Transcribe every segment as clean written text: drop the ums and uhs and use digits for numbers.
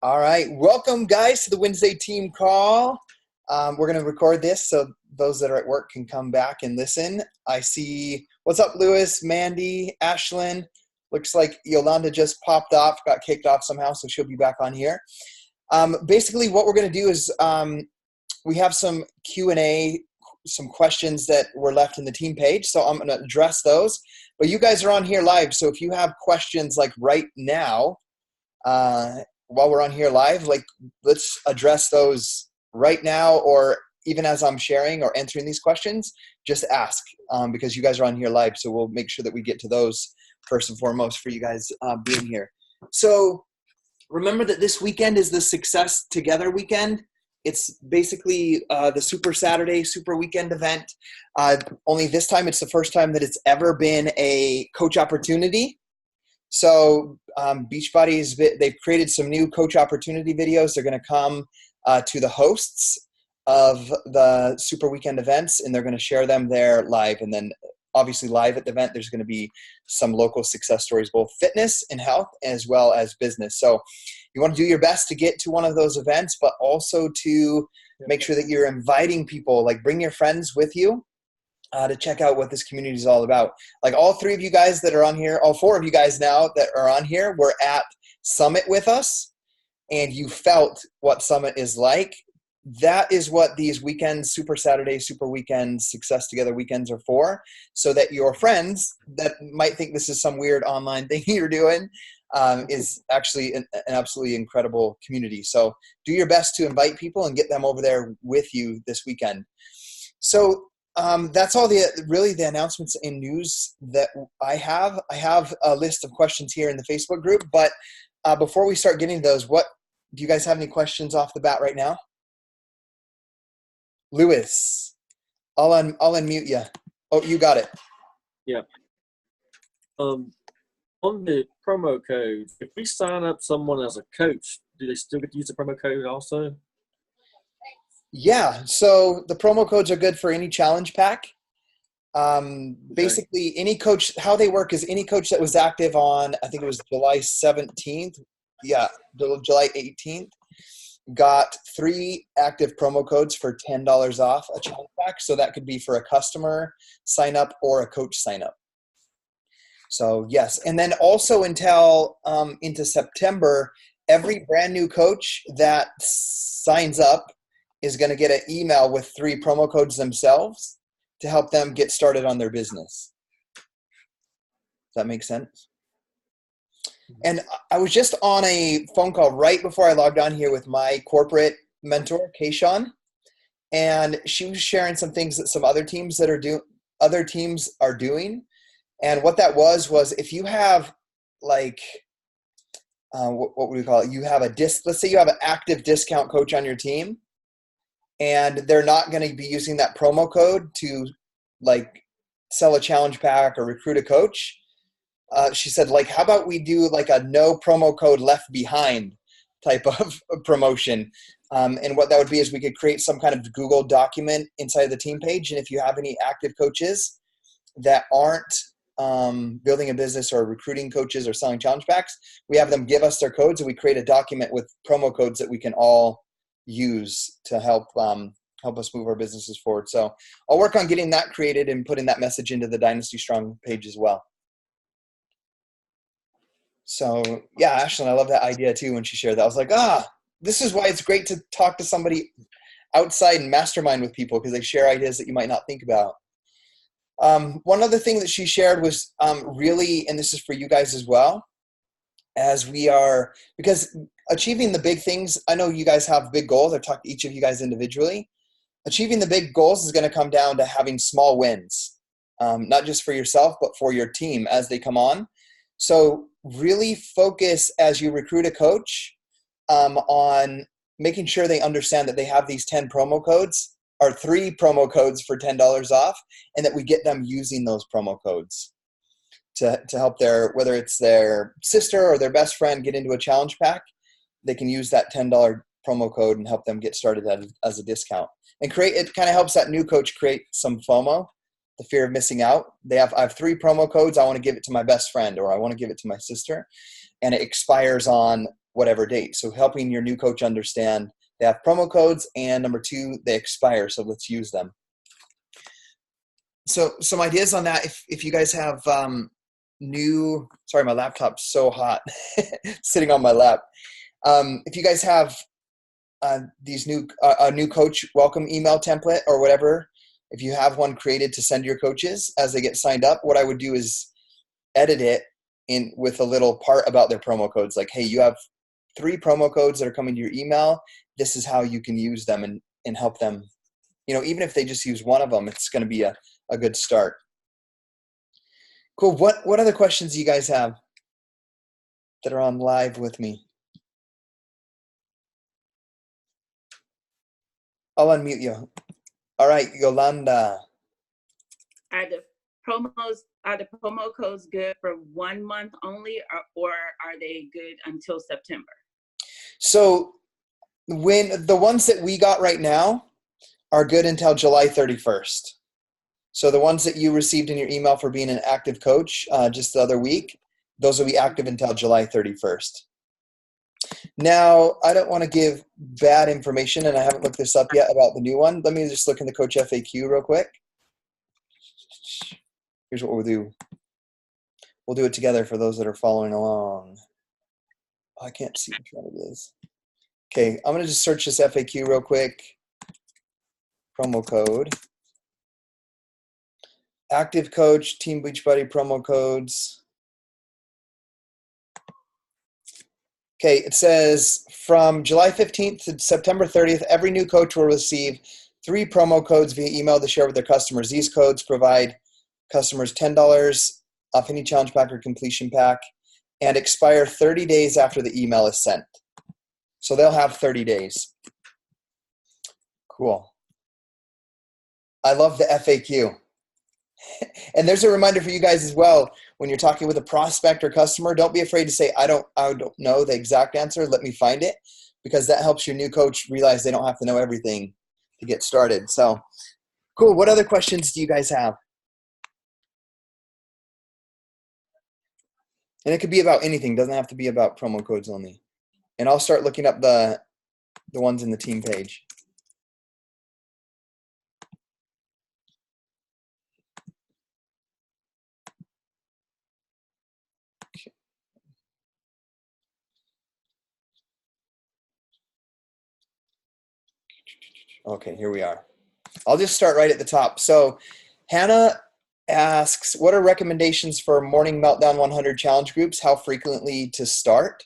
All right. Welcome, guys, to the Wednesday team call. We're going to record this so those that are at work can come back and listen. I see, what's up, Lewis, Mandy, Ashlyn? Looks like Yolanda just popped off, got kicked off somehow, so she'll be back on here. Basically, what we're going to do is we have some Q&A, some questions that were left in the team page, so I'm going to address those. But you guys are on here live, so if you have questions like right now, while we're on here live, like let's address those right now, or even as I'm sharing or answering these questions, just ask because you guys are on here live. So we'll make sure that we get to those first and foremost for you guys being here. So remember that this weekend is the Success Together weekend. It's basically the Super Saturday, Super Weekend event. Only this time, it's the first time that it's ever been a coach opportunity. So Beachbody, they've created some new coach opportunity videos. They're going to come to the hosts of the Super Weekend events, and they're going to share them there live. And then obviously live at the event, there's going to be some local success stories, both fitness and health, as well as business. So you want to do your best to get to one of those events, but also to make sure that you're inviting people, like bring your friends with you. To check out what this community is all about. Like all three of you guys that are on here, all four of you guys now that are on here, were at Summit with us, and you felt what Summit is like. That is what these weekends, Super Saturday, Super Weekends, Success Together weekends are for, so that your friends that might think this is some weird online thing you're doing is actually an absolutely incredible community. So do your best to invite people and get them over there with you this weekend. So that's all the announcements and news that I have. I have a list of questions here in the Facebook group, but before we start getting those, do you guys have any questions off the bat right now? Lewis, I'll unmute you. Oh, you got it. Yeah. On the promo code, if we sign up someone as a coach, do they still get to use the promo code also? Yeah, so the promo codes are good for any challenge pack. Basically, any coach, how they work is any coach that was active on, I think it was July 17th, July 18th, got 3 active promo codes for $10 off a challenge pack. So that could be for a customer sign up or a coach sign up. So yes, and then also until into September, every brand new coach that signs up is going to get an email with 3 promo codes themselves to help them get started on their business. Does that make sense? And I was just on a phone call right before I logged on here with my corporate mentor, Kayshawn, and she was sharing some things that some other teams are doing. And what that was if you have like what would we call it? You have let's say you have an active discount coach on your team, and they're not going to be using that promo code to like sell a challenge pack or recruit a coach. She said, like, how about we do like a no promo code left behind type of promotion? And what that would be is we could create some kind of Google document inside the team page. And if you have any active coaches that aren't building a business or recruiting coaches or selling challenge packs, we have them give us their codes, and we create a document with promo codes that we can all use to help us move our businesses forward. So I'll work on getting that created and putting that message into the Dynasty Strong page as well. So yeah, Ashlyn, I love that idea too. When she shared that, I was like, this is why it's great to talk to somebody outside and mastermind with people, because they share ideas that you might not think about. One other thing that she shared was really, and this is for you guys as well, because achieving the big things, I know you guys have big goals. I've talked to each of you guys individually. Achieving the big goals is going to come down to having small wins, not just for yourself, but for your team as they come on. So really focus as you recruit a coach on making sure they understand that they have these 10 promo codes or 3 promo codes for $10 off, and that we get them using those promo codes to help whether it's their sister or their best friend get into a challenge pack. They can use that $10 promo code and help them get started as a discount. And it kind of helps that new coach create some FOMO, the fear of missing out. I have 3 promo codes. I want to give it to my best friend, or I want to give it to my sister, and it expires on whatever date. So helping your new coach understand they have promo codes, and number 2, they expire. So let's use them. So some ideas on that. If you guys have sorry, my laptop's so hot sitting on my lap. If you guys have these a new coach welcome email template or whatever, if you have one created to send your coaches as they get signed up, what I would do is edit it in with a little part about their promo codes. Like, hey, you have 3 promo codes that are coming to your email. This is how you can use them and help them. Even if they just use one of them, it's going to be a good start. Cool. What other questions do you guys have that are on live with me? I'll unmute you. All right, Yolanda. Are the promo codes good for 1 month only, or are they good until September? So when the ones that we got right now are good until July 31st. So the ones that you received in your email for being an active coach just the other week, those will be active until July 31st. Now, I don't want to give bad information, and I haven't looked this up yet about the new one. Let me just look in the Coach FAQ real quick. Here's what we'll do. We'll do it together for those that are following along. Oh, I can't see which one it is. Okay, I'm going to just search this FAQ real quick. Promo code. Active coach, Team Beachbody promo codes. Okay, it says from July 15th to September 30th, every new coach will receive 3 promo codes via email to share with their customers. These codes provide customers $10 off any challenge pack or completion pack and expire 30 days after the email is sent. So they'll have 30 days. Cool. I love the FAQ. And there's a reminder for you guys as well. When you're talking with a prospect or customer, don't be afraid to say, I don't know the exact answer. Let me find it, because that helps your new coach realize they don't have to know everything to get started. So cool. What other questions do you guys have? And it could be about anything. It doesn't have to be about promo codes only. And I'll start looking up the ones in the team page. Okay, here we are. I'll just start right at the top. So Hannah asks, what are recommendations for morning meltdown 100 challenge groups? How frequently to start?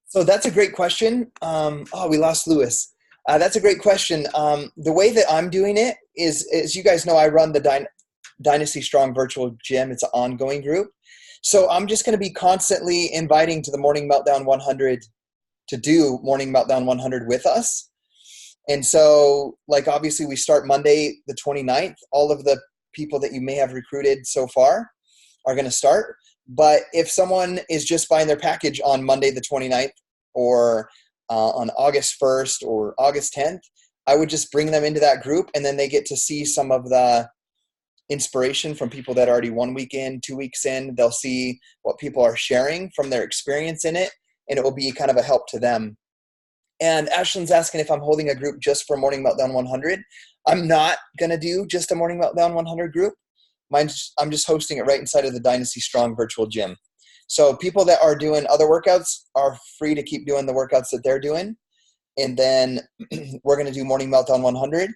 So that's a great question. We lost Lewis. That's a great question. The way that I'm doing it is, as you guys know, I run the Dynasty Strong Virtual Gym. It's an ongoing group. So I'm just going to be constantly inviting to the Morning Meltdown 100 to do Morning Meltdown 100 with us. And so, like, obviously we start Monday the 29th. All of the people that you may have recruited so far are going to start. But if someone is just buying their package on Monday the 29th or on August 1st or August 10th, I would just bring them into that group, and then they get to see some of the inspiration from people that are already 1 week in, 2 weeks in. They'll see what people are sharing from their experience in it, and it will be kind of a help to them. And Ashlyn's asking if I'm holding a group just for Morning Meltdown 100. I'm not going to do just a Morning Meltdown 100 group. I'm just hosting it right inside of the Dynasty Strong Virtual Gym. So people that are doing other workouts are free to keep doing the workouts that they're doing. And then we're going to do Morning Meltdown 100.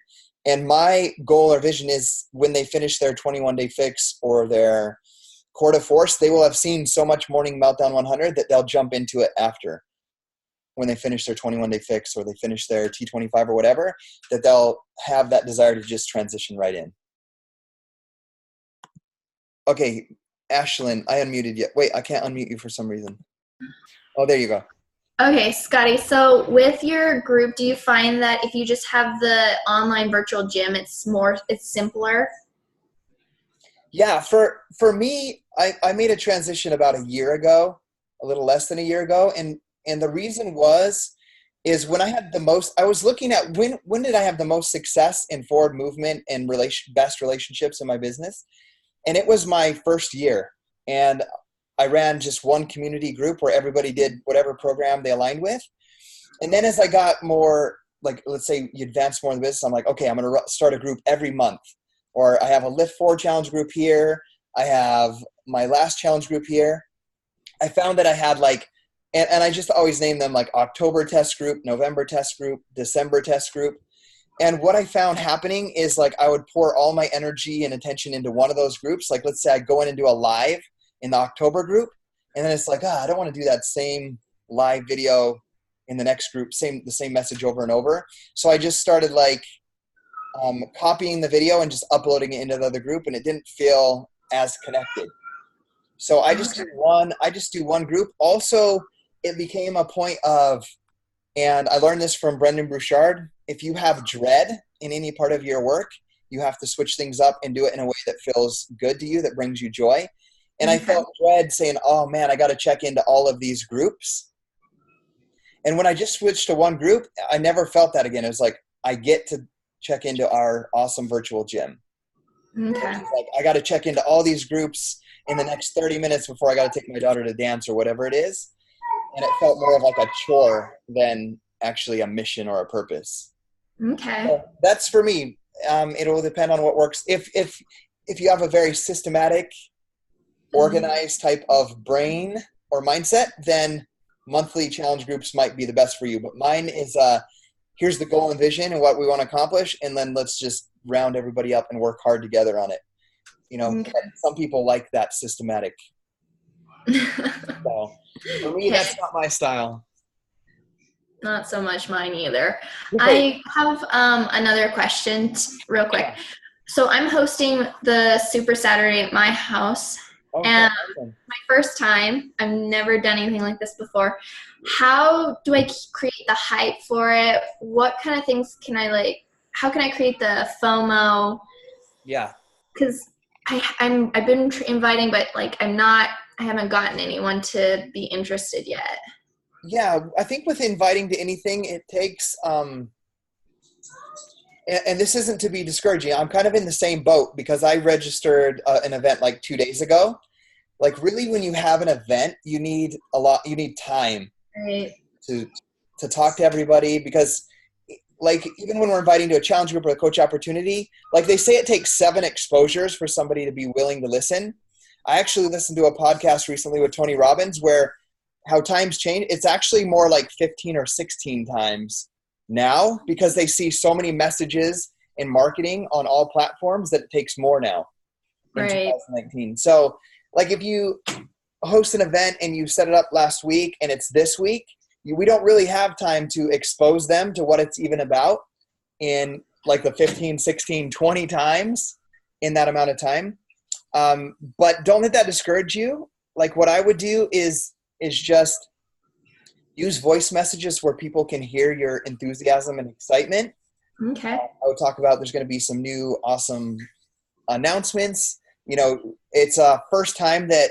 And my goal or vision is when they finish their 21-day fix or their Core de Force, they will have seen so much Morning Meltdown 100 that they'll jump into it after. When they finish their 21-day fix or they finish their T25 or whatever, that they'll have that desire to just transition right in. Okay, Ashlyn, I unmuted you. Wait, I can't unmute you for some reason. Oh, there you go. Okay, Scotty, so with your group, do you find that if you just have the online virtual gym, it's simpler? Yeah, for me, I made a transition about a year ago, a little less than a year ago, and the reason is when I had the most, I was looking at when did I have the most success in forward movement and best relationships in my business? And it was my first year. And I ran just one community group where everybody did whatever program they aligned with. And then as I got more, like, let's say you advance more in the business, I'm like, okay, I'm going to start a group every month. Or I have a Lift 4 challenge group here. I have my last challenge group here. I found that I had like, and I just always name them like October test group, November test group, December test group. And what I found happening is like I would pour all my energy and attention into one of those groups. Like let's say I go in and do a live in the October group. And then it's like, I don't want to do that same live video in the next group, the same message over and over. So I just started like copying the video and just uploading it into the other group, and it didn't feel as connected. So I just do one group. Also, it became a point of, and I learned this from Brendan Bouchard, if you have dread in any part of your work, you have to switch things up and do it in a way that feels good to you, that brings you joy. And I felt dread saying, oh man, I got to check into all of these groups. And when I just switched to one group, I never felt that again. It was like, I get to check into our awesome virtual gym. Okay. Like, I got to check into all these groups in the next 30 minutes before I got to take my daughter to dance or whatever it is. And it felt more of like a chore than actually a mission or a purpose. Okay. So that's for me. It'll depend on what works. If you have a very systematic, organized type of brain or mindset, then monthly challenge groups might be the best for you. But mine is here's the goal and vision and what we want to accomplish, and then let's just round everybody up and work hard together on it. Okay. Some people like that systematic. So for me, that's not my style. Not so much mine either. I have another question real quick. Yeah. So I'm hosting the Super Saturday at my house. And awesome. My first time, I've never done anything like this before. How do I create the hype for it? What kind of things can I how can I create the FOMO? Yeah. Because I've been inviting, but I haven't gotten anyone to be interested yet. Yeah, I think with inviting to anything, it takes, and this isn't to be discouraging. I'm kind of in the same boat because I registered an event like 2 days ago. Like really, when you have an event, you need time to talk to everybody, because like even when we're inviting to a challenge group or a coach opportunity, like they say it takes 7 exposures for somebody to be willing to listen. I actually listened to a podcast recently with Tony Robbins where how times change. It's actually more like 15 or 16 times now because they see so many messages in marketing on all platforms that it takes more now in 2019. So like if you host an event and you set it up last week and it's this week, we don't really have time to expose them to what it's even about in like the 15, 16, 20 times in that amount of time. But don't let that discourage you. Like what I would do is just use voice messages where people can hear your enthusiasm and excitement. Okay. I would talk about there's going to be some new awesome announcements. It's a first time that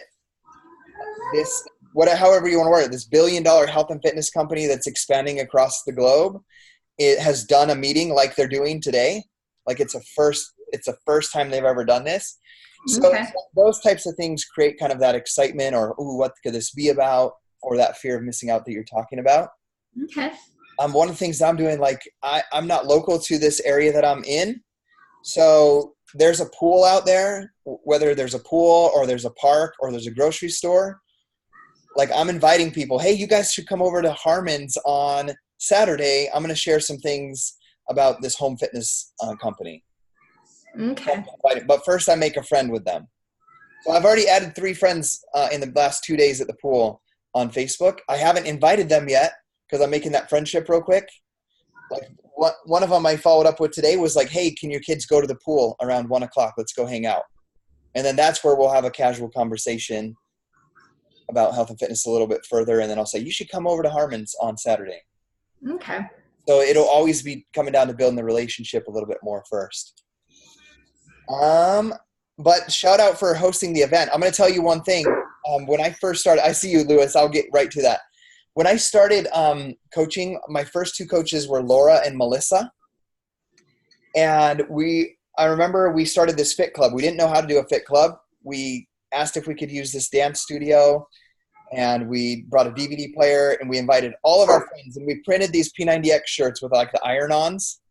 however you want to word it, this $1 billion health and fitness company that's expanding across the globe, it has done a meeting like they're doing today. Like it's a first time they've ever done this. So those types of things create kind of that excitement or, ooh, what could this be about? Or that fear of missing out that you're talking about. Okay. One of the things I'm doing, like I'm not local to this area that I'm in. So there's a pool out there, whether there's a pool or there's a park or there's a grocery store. Like I'm inviting people, hey, you guys should come over to Harmon's on Saturday. I'm going to share some things about this home fitness company. Okay. But first I make a friend with them. So I've already added 3 friends in the last 2 days at the pool on Facebook. I haven't invited them yet because I'm making that friendship real quick. Like one of them I followed up with today was like, hey, can your kids go to the pool around 1:00? Let's go hang out. And then that's where we'll have a casual conversation about health and fitness a little bit further. And then I'll say, you should come over to Harmon's on Saturday. Okay. So it'll always be coming down to building the relationship a little bit more first. But shout out for hosting the event. I'm going to tell you one thing. When I first started, I see you, Lewis. I'll get right to that. When I started coaching, my first 2 coaches were Laura and Melissa. And I remember we started this fit club. We didn't know how to do a fit club. We asked if we could use this dance studio, and we brought a DVD player, and we invited all of our friends, and we printed these P90X shirts with like the iron-ons,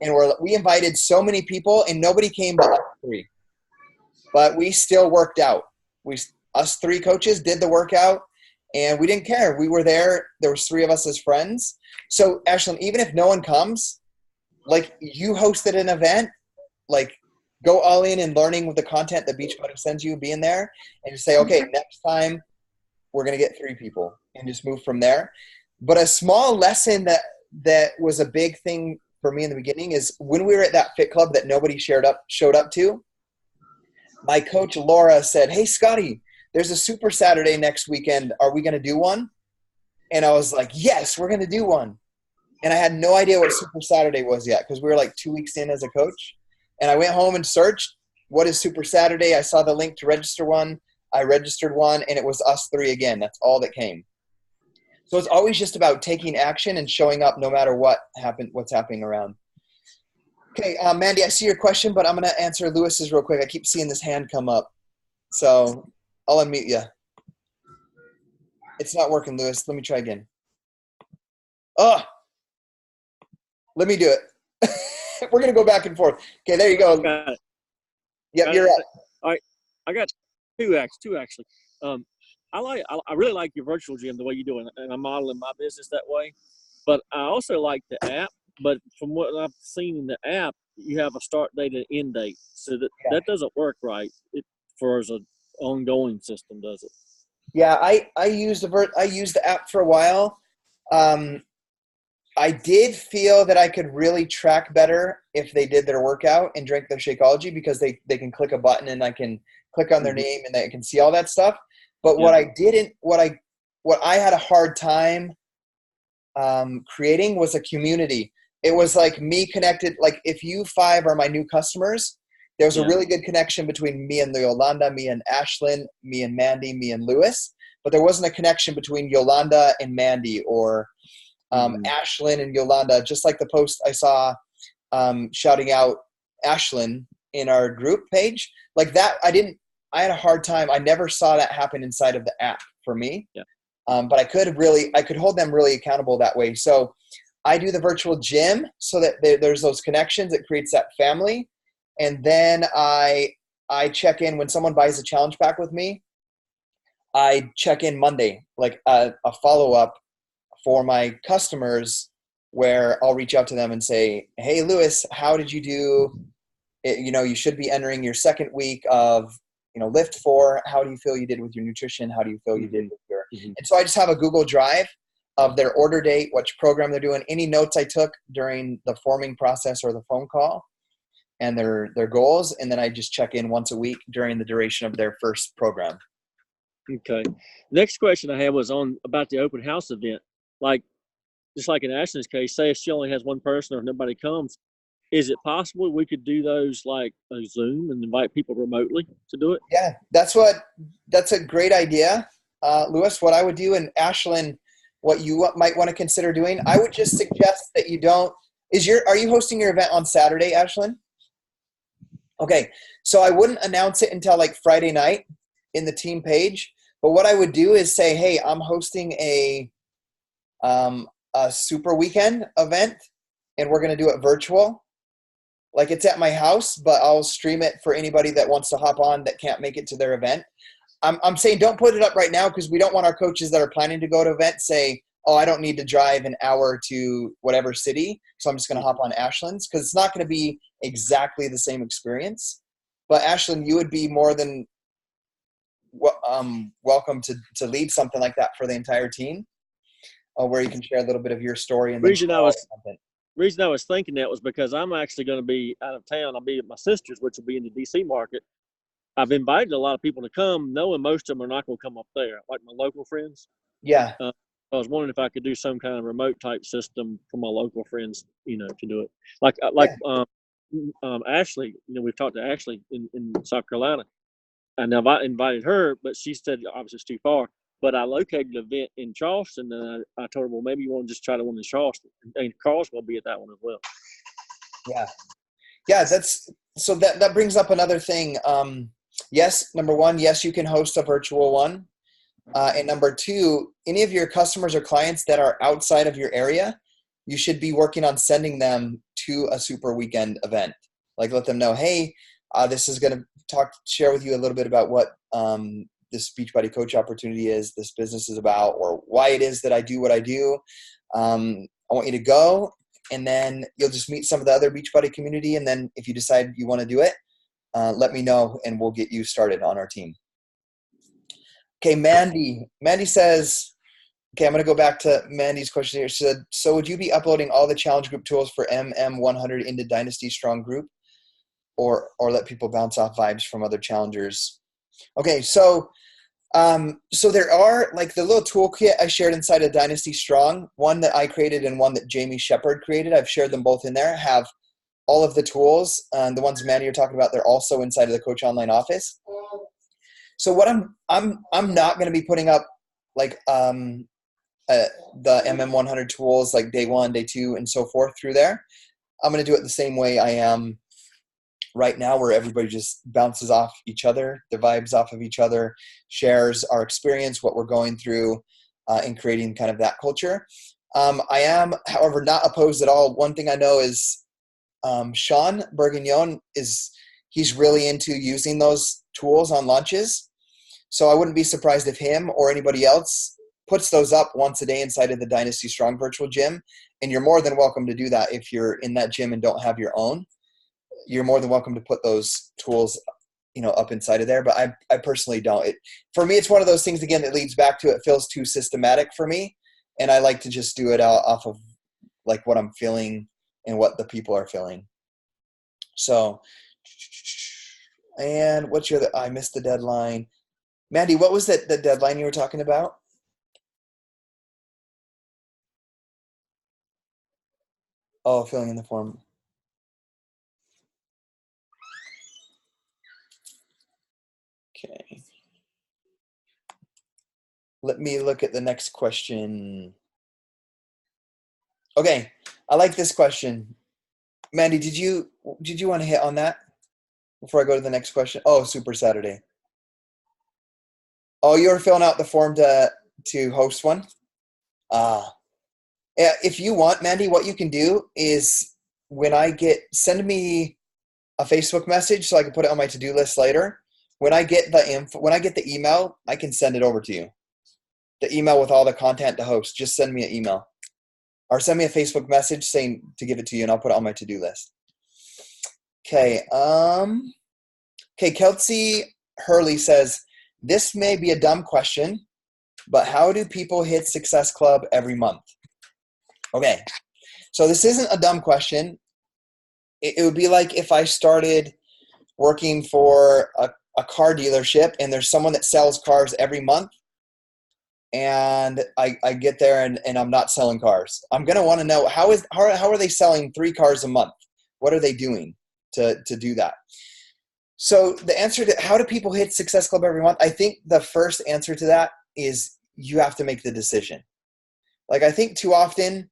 and we invited so many people, and nobody came but us three. But we still worked out. Us three coaches did the workout, and we didn't care. We were there. There was three of us as friends. So, Ashlyn, even if no one comes, like, you hosted an event, like, go all in learning with the content that Beachbody sends you, being there, and just say, okay, next time we're going to get 3 people, and just move from there. But a small lesson that was a big thing for me in the beginning is when we were at that fit club that nobody showed up to, my coach Laura said, hey, Scotty, there's a Super Saturday next weekend. Are we going to do one? And I was like, yes, we're going to do one. And I had no idea what Super Saturday was yet because we were like 2 weeks in as a coach. And I went home and searched, what is Super Saturday? I saw the link to register one. I registered one, and it was us 3 again. That's all that came. So it's always just about taking action and showing up no matter what's happening around. Okay, Mandy, I see your question, but I'm going to answer Lewis's real quick. I keep seeing this hand come up. So I'll unmute you. It's not working, Lewis. Let me try again. Oh, let me do it. We're going to go back and forth. Okay, there you go. Got it. Yep, Got you're it. up. All right, I got two actually. I really like your virtual gym the way you do it, and I'm modeling my business that way. But I also like the app. But from what I've seen in the app, you have a start date and end date, so that doesn't work right. For as an ongoing system, does it? Yeah, I used the app for a while. I did feel that I could really track better if they did their workout and drank their Shakeology, because they can click a button and I can click on their name and I can see all that stuff. But what I had a hard time creating was a community. It was like me connected. Like if you 5 are my new customers, there was a really good connection between me and Yolanda, me and Ashlyn, me and Mandy, me and Lewis. But there wasn't a connection between Yolanda and Mandy or Ashlyn and Yolanda. Just like the post I saw shouting out Ashlyn in our group page, like that. I had a hard time. I never saw that happen inside of the app for me. Yeah. But I could hold them really accountable that way. So I do the virtual gym so that there's those connections. It creates that family. And then I check in when someone buys a challenge pack with me. I check in Monday, like a follow-up for my customers, where I'll reach out to them and say, hey, Lewis, how did you do? You should be entering your second week of, Lift 4. How do you feel you did with your nutrition? How do you feel you did with your, and so I just have a Google Drive of their order date, which program they're doing, any notes I took during the forming process or the phone call, and their goals. And then I just check in once a week during the duration of their first program. Okay. Next question I had was about the open house event. Just like in Ashton's case, say if she only has one person or if nobody comes, is it possible we could do those like a Zoom and invite people remotely to do it? Yeah, that's a great idea, Lewis. What I would do, and Ashlyn, what you might want to consider doing, I would just suggest that you don't. Are you hosting your event on Saturday, Ashlyn? Okay, so I wouldn't announce it until like Friday night in the team page. But what I would do is say, hey, I'm hosting a super weekend event, and we're going to do it virtual. Like it's at my house, but I'll stream it for anybody that wants to hop on that can't make it to their event. I'm saying don't put it up right now, because we don't want our coaches that are planning to go to events say, oh, I don't need to drive an hour to whatever city, so I'm just going to hop on Ashlyn's, because it's not going to be exactly the same experience. But Ashlyn, you would be more than welcome to lead something like that for the entire team, where you can share a little bit of your story. And reason I was thinking that was because I'm actually going to be out of town. I'll be at my sister's, which will be in the DC market. I've invited a lot of people to come, knowing most of them are not going to come up there, like my local friends. Yeah. I was wondering if I could do some kind of remote type system for my local friends, to do it. Ashley, we've talked to Ashley in South Carolina, and I've invited her, but she said obviously it's too far. But I located an event in Charleston, and I told her, well, maybe you want to just try the one in Charleston, and Carl's will be at that one as well. Yeah. That brings up another thing. yes, number one, yes, you can host a virtual one. And number two, any of your customers or clients that are outside of your area, you should be working on sending them to a super weekend event. Like let them know, hey, this is going to share with you a little bit about what this Beachbody coach opportunity is, this business is about, or why it is that I do what I do. I want you to go, and then you'll just meet some of the other Beachbody community. And then if you decide you want to do it, let me know and we'll get you started on our team. Okay, Mandy. Mandy says, okay, I'm going to go back to Mandy's question here. She said, so would you be uploading all the challenge group tools for MM100 into Dynasty Strong Group, or let people bounce off vibes from other challengers? Okay, so there are, like, the little toolkit I shared inside of Dynasty Strong, one that I created and one that Jamie Shepard created. I've shared them both in there, have all of the tools. The ones, Mandy, you're talking about, they're also inside of the Coach Online office. So what I'm not going to be putting up like the MM100 tools like day 1, day 2, and so forth through there. I'm going to do it the same way I am right now, where everybody just bounces off each other, the vibes off of each other, shares our experience, what we're going through in creating kind of that culture. I am, however, not opposed at all. One thing I know is Sean Bourguignon he's really into using those tools on launches. So I wouldn't be surprised if him or anybody else puts those up once a day inside of the Dynasty Strong virtual gym. And you're more than welcome to do that. If you're in that gym and don't have your own, you're more than welcome to put those tools, up inside of there. But I personally don't. For me, it's one of those things, again, that leads back to it feels too systematic for me. And I like to just do it off of like what I'm feeling and what the people are feeling. So, and what's your other? I missed the deadline. Mandy, what was the deadline you were talking about? Oh, filling in the form. Okay. Let me look at the next question. Okay, I like this question. Mandy, did you want to hit on that before I go to the next question? Oh, Super Saturday. Oh, you were filling out the form to host one? Yeah, if you want, Mandy, what you can do is send me a Facebook message so I can put it on my to-do list later. When I get the email, I can send it over to you. The email with all the content to host, just send me an email. Or send me a Facebook message saying to give it to you, and I'll put it on my to-do list. Okay. Kelsey Hurley says, this may be a dumb question, but how do people hit Success Club every month? Okay. So this isn't a dumb question. It would be like if I started working for a car dealership and there's someone that sells cars every month, and I get there and I'm not selling cars. I'm going to want to know how are they selling 3 cars a month? What are they doing to do that? So the answer to how do people hit Success Club every month? I think the first answer to that is you have to make the decision. Like, I think too often,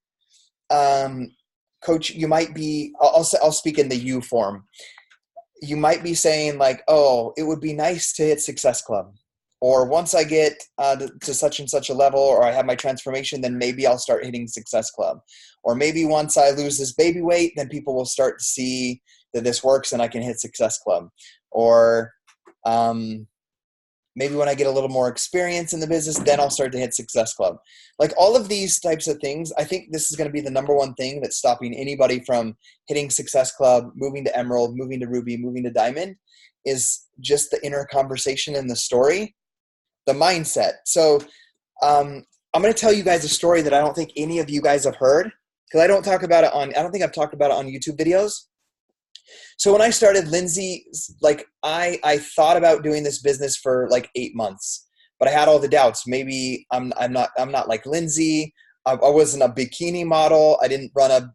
Coach, you might be, I'll speak in the you form. You might be saying like, oh, it would be nice to hit Success Club. Or once I get to such and such a level, or I have my transformation, then maybe I'll start hitting Success Club. Or maybe once I lose this baby weight, then people will start to see that this works and I can hit Success Club. Or maybe when I get a little more experience in the business, then I'll start to hit Success Club. Like all of these types of things, I think this is going to be the number one thing that's stopping anybody from hitting Success Club, moving to Emerald, moving to Ruby, moving to Diamond, is just the inner conversation and the story. The mindset. So I'm going to tell you guys a story that I don't think any of you guys have heard, because I don't think I've talked about it on YouTube videos. So when I started Lindsay, like I thought about doing this business for like 8 months, but I had all the doubts. Maybe I'm not like Lindsay. I wasn't a bikini model. I didn't run a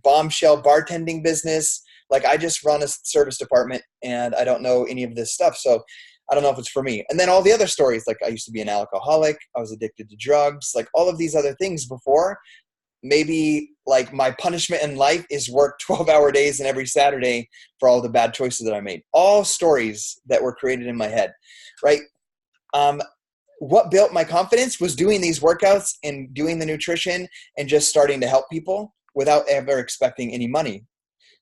bombshell bartending business. Like I just run a service department and I don't know any of this stuff. So I don't know if it's for me. And then all the other stories, like I used to be an alcoholic. I was addicted to drugs, like all of these other things before. maybe like my punishment in life is work 12-hour days and every Saturday for all the bad choices that I made. All stories that were created in my head, right? What built my confidence was doing these workouts and doing the nutrition and just starting to help people without ever expecting any money.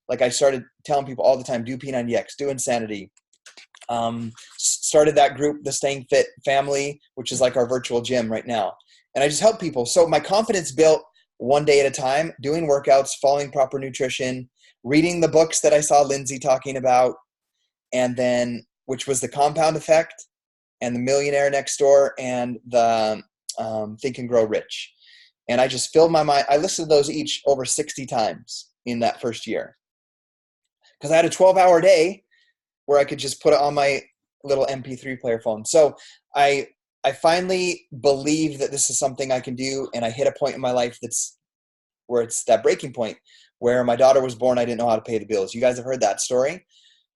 Like I started telling people all the time, do P90X, do Insanity. Started that group, the Staying Fit Family, which is like our virtual gym right now. And I just help people. So my confidence built one day at a time, doing workouts, following proper nutrition, reading the books that I saw Lindsay talking about, and then, which was The Compound Effect and The Millionaire Next Door and the Think and Grow Rich. And I just filled my mind. I listened to those each over 60 times in that first year. Because I had a 12-hour day where I could just put it on my little MP3 player phone. So I finally believe that this is something I can do, and I hit a point in my life that's where it's that breaking point where my daughter was born. I didn't know how to pay the bills. You guys have heard that story.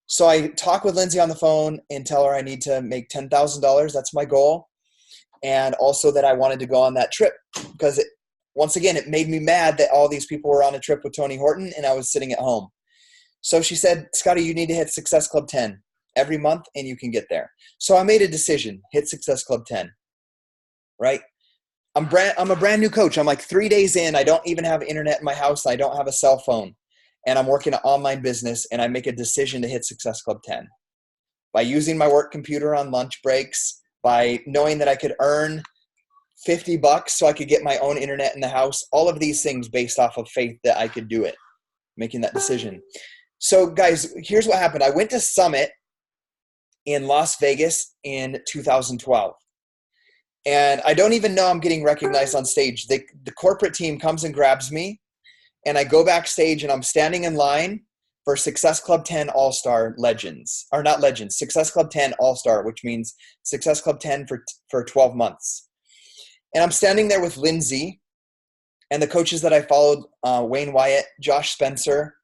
So I talk with Lindsay on the phone and tell her I need to make $10,000. That's my goal. And also that I wanted to go on that trip because once again, it made me mad that all these people were on a trip with Tony Horton and I was sitting at home. So she said, Scotty, you need to hit Success Club 10 every month and you can get there. So I made a decision, hit Success Club 10, right? I'm a brand new coach. I'm like 3 days in. I don't even have internet in my house. I don't have a cell phone. And I'm working an online business and I make a decision to hit Success Club 10 by using my work computer on lunch breaks, by knowing that I could earn $50 so I could get my own internet in the house, all of these things based off of faith that I could do it, making that decision. So guys, here's what happened. I went to Summit in Las Vegas in 2012. And I don't even know I'm getting recognized on stage. The corporate team comes and grabs me, and I go backstage and I'm standing in line for Success Club 10 All-Star Legends. Or not Legends, Success Club 10 All-Star, which means Success Club 10 for 12 months. And I'm standing there with Lindsay and the coaches that I followed, Wayne Wyatt, Josh Spencer,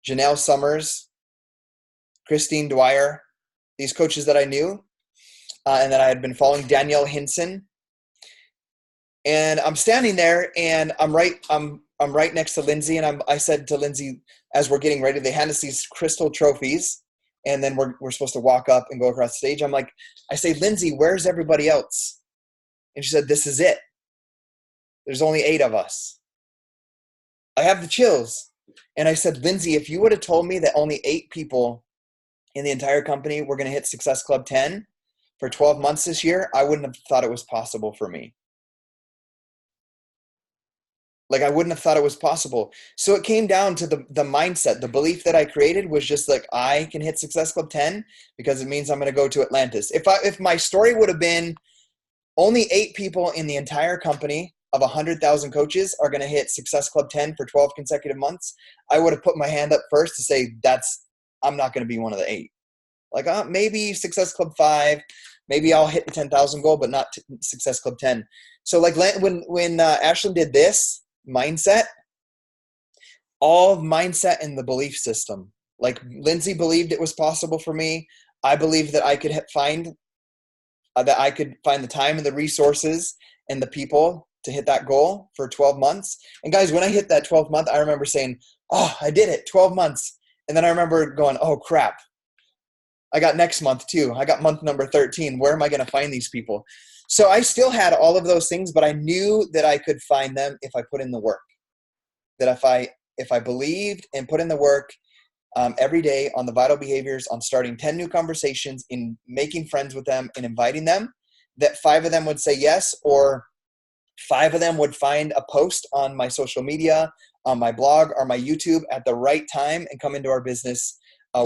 Janelle Summers, Christine Dwyer, these coaches that I knew and that I had been following, Danielle Hinson. And I'm standing there and I'm right next to Lindsay, and I said to Lindsay, as we're getting ready, they hand us these crystal trophies, and then we're supposed to walk up and go across the stage. I say, Lindsay, where's everybody else? And she said, this is it. There's only 8 of us. I have the chills. And I said, Lindsay, if you would have told me that only 8 people in the entire company were going to hit Success Club 10 for 12 months this year, I wouldn't have thought it was possible for me. Like, I wouldn't have thought it was possible. So it came down to the mindset. The belief that I created was just like, I can hit Success Club 10 because it means I'm going to go to Atlantis. If my story would have been only 8 people in the entire company of 100,000 coaches are going to hit Success Club 10 for 12 consecutive months, I would have put my hand up first to say, I'm not going to be one of the 8. Like, maybe Success Club 5, maybe I'll hit the 10,000 goal, but not Success Club 10. So like when Ashlyn did this mindset, all mindset and the belief system, like Lindsay believed it was possible for me. I believed that I could find the time and the resources and the people to hit that goal for 12 months. And guys, when I hit that 12 month, I remember saying, oh, I did it, 12 months. And then I remember going, oh crap, I got next month too. I got month number 13. Where am I going to find these people? So I still had all of those things, but I knew that I could find them if I put in the work. That if I believed and put in the work every day on the vital behaviors, on starting 10 new conversations, in making friends with them and inviting them, that 5 of them would say yes, or 5 of them would find a post on my social media, on my blog or my YouTube at the right time and come into our business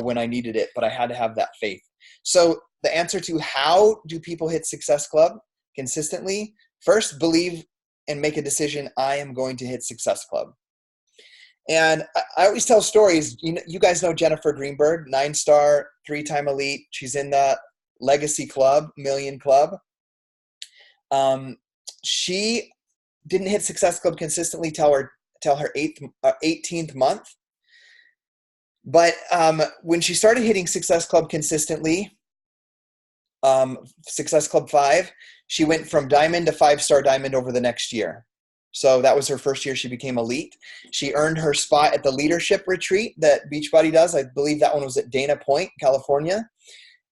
when I needed it. But I had to have that faith. So the answer to how do people hit Success Club consistently, first, believe and make a decision. I am going to hit Success Club. And I always tell stories. You guys know Jennifer Greenberg, 9-star, 3-time elite. She's in the Legacy Club, Million Club. She didn't hit Success Club consistently till her 18th month. But when she started hitting Success Club consistently, Success Club 5, she went from diamond to 5-star diamond over the next year. So that was her first year she became elite. She earned her spot at the leadership retreat that Beachbody does. I believe that one was at Dana Point, California.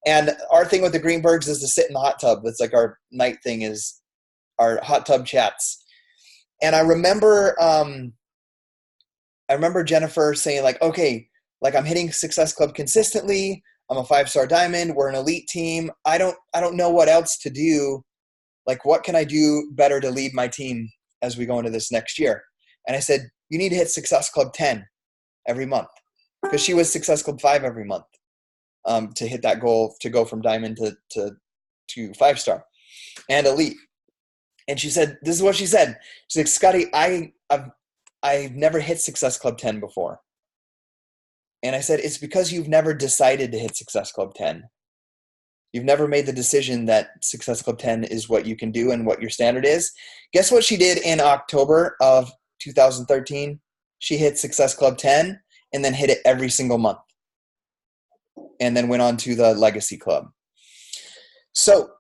And our thing with the Greenbergs is to sit in the hot tub. That's like our night thing, is our hot tub chats. And I remember Jennifer saying like, okay, like I'm hitting Success Club consistently. I'm a 5-star diamond. We're an elite team. I don't know what else to do. Like, what can I do better to lead my team as we go into this next year? And I said, you need to hit Success Club 10 every month, because she was Success Club 5 every month to hit that goal to go from diamond to 5-star and elite. And she said, this is what she said. She's like, Scotty, I've never hit Success Club 10 before. And I said, it's because you've never decided to hit Success Club 10. You've never made the decision that Success Club 10 is what you can do and what your standard is. Guess what she did in October of 2013? She hit Success Club 10 and then hit it every single month. And then went on to the Legacy Club. So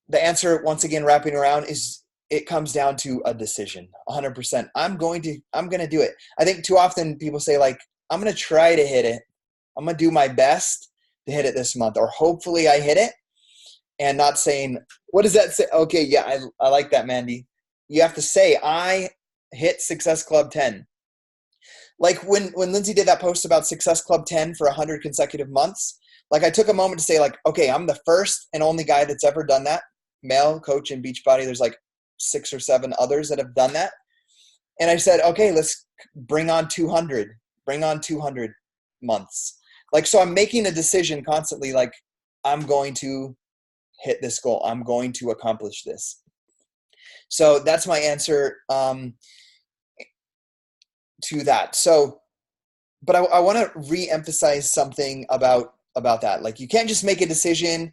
the answer, once again, wrapping around, is it comes down to a decision, 100%. I'm going to do it. I think too often people say like, I'm going to try to hit it. I'm going to do my best to hit it this month, or hopefully I hit it, and not saying, what does that say? Okay, yeah, I like that, Mandy. You have to say, I hit Success Club 10. Like when Lindsay did that post about Success Club 10 for 100 consecutive months, like I took a moment to say like, okay, I'm the first and only guy that's ever done that. Male coach in Beachbody. There's like 6 or 7 others that have done that. And I said, okay, let's bring on 200 months. Like, so I'm making a decision constantly, like I'm going to hit this goal. I'm going to accomplish this. So that's my answer to that. So, but I want to re-emphasize something about that. Like, you can't just make a decision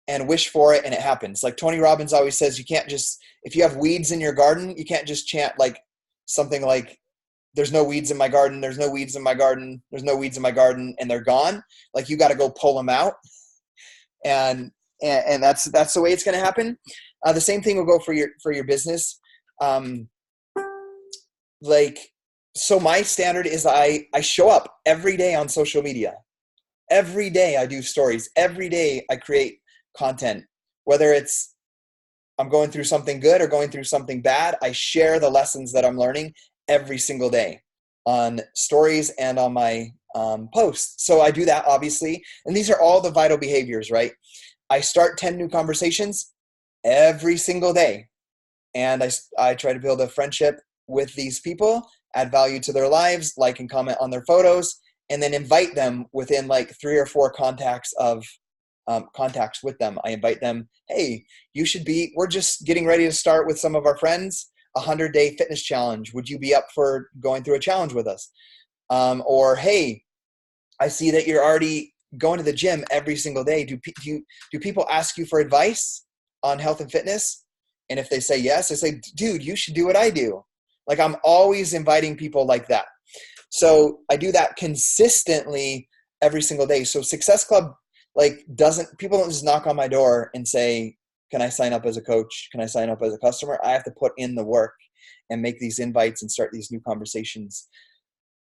and wish for it and it happens. Like Tony Robbins always says, you can't just, if you have weeds in your garden, you can't just chant like something like, there's no weeds in my garden, there's no weeds in my garden, there's no weeds in my garden, and they're gone. Like, you got to go pull them out. And that's the way it's going to happen. The same thing will go for your business. So my standard is I show up every day on social media. Every day I do stories. Every day I create content. Whether it's I'm going through something good or going through something bad, I share the lessons that I'm learning every single day on stories and on my posts. So I do that, obviously. And these are all the vital behaviors, right? I start 10 new conversations every single day. And I try to build a friendship with these people, add value to their lives, like and comment on their photos, and then invite them within like 3 or 4 contacts with them. I invite them, hey, we're just getting ready to start with some of our friends, a 100-day fitness challenge. Would you be up for going through a challenge with us? Or, hey, I see that you're already going to the gym every single day. Do people ask you for advice on health and fitness? And if they say yes, I say, dude, you should do what I do. Like, I'm always inviting people like that. So I do that consistently every single day. So Success Club, people don't just knock on my door and say, can I sign up as a coach? Can I sign up as a customer? I have to put in the work and make these invites and start these new conversations,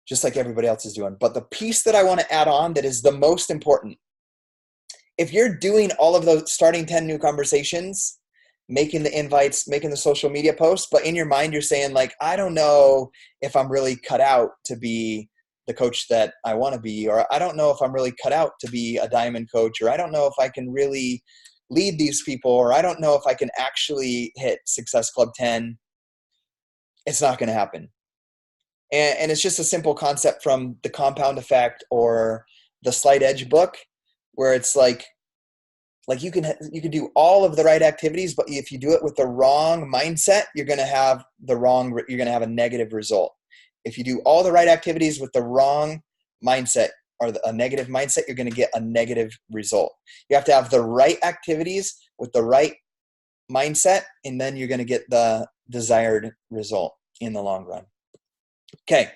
just like everybody else is doing. But the piece that I want to add on that is the most important, if you're doing all of those, starting 10 new conversations, making the invites, making the social media posts, but in your mind you're saying like, I don't know if I'm really cut out to be the coach that I want to be, or I don't know if I'm really cut out to be a diamond coach, or I don't know if I can really lead these people, or I don't know if I can actually hit Success Club 10. It's not going to happen. And it's just a simple concept from the Compound Effect or the Slight Edge book, where it's like you can do all of the right activities, but if you do it with the wrong mindset, you're going to have a negative result. If you do all the right activities with the wrong mindset or a negative mindset, you're going to get a negative result. You have to have the right activities with the right mindset, and then you're going to get the desired result in the long run. Okay.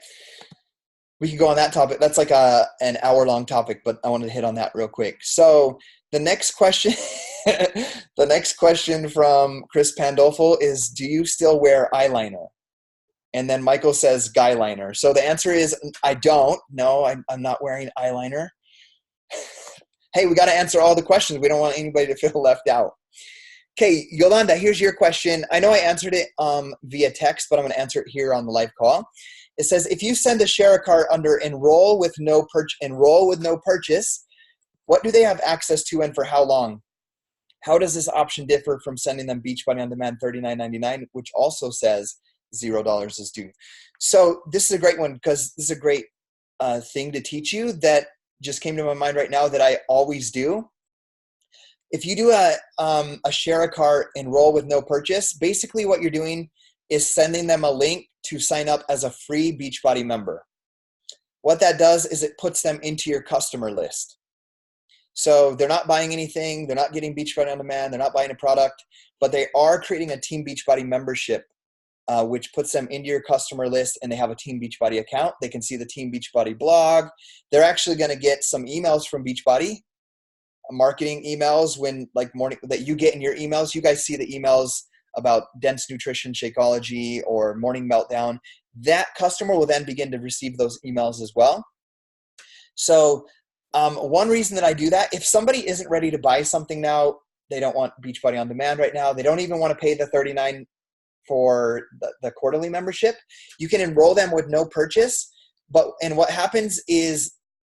We could go on that topic. That's like an hour-long topic, but I wanted to hit on that real quick. So the next question, from Chris Pandolfo is, do you still wear eyeliner? And then Michael says guy liner. So the answer is I don't. No, I'm not wearing eyeliner. Hey, we got to answer all the questions. We don't want anybody to feel left out. Okay, Yolanda, here's your question. I know I answered it via text, but I'm going to answer it here on the live call. It says, if you send a share a cart under enroll with no purchase, what do they have access to and for how long? How does this option differ from sending them Beachbody On Demand $39.99, which also says $0 is due? So this is a great one because this is a great thing to teach you that just came to my mind right now that I always do. If you do a share a cart enroll with no purchase, basically what you're doing is sending them a link to sign up as a free Beachbody member. What that does is it puts them into your customer list. So they're not buying anything, they're not getting Beachbody On Demand, they're not buying a product, but they are creating a Team Beachbody membership, which puts them into your customer list, and they have a Team Beachbody account. They can see the Team Beachbody blog. They're actually going to get some emails from Beachbody, marketing emails that you get in your emails. You guys see the emails about dense nutrition, Shakeology, or morning meltdown. That customer will then begin to receive those emails as well. So one reason that I do that, if somebody isn't ready to buy something now, they don't want Beachbody On Demand right now, they don't even want to pay the $39 for the quarterly membership, you can enroll them with no purchase. And what happens is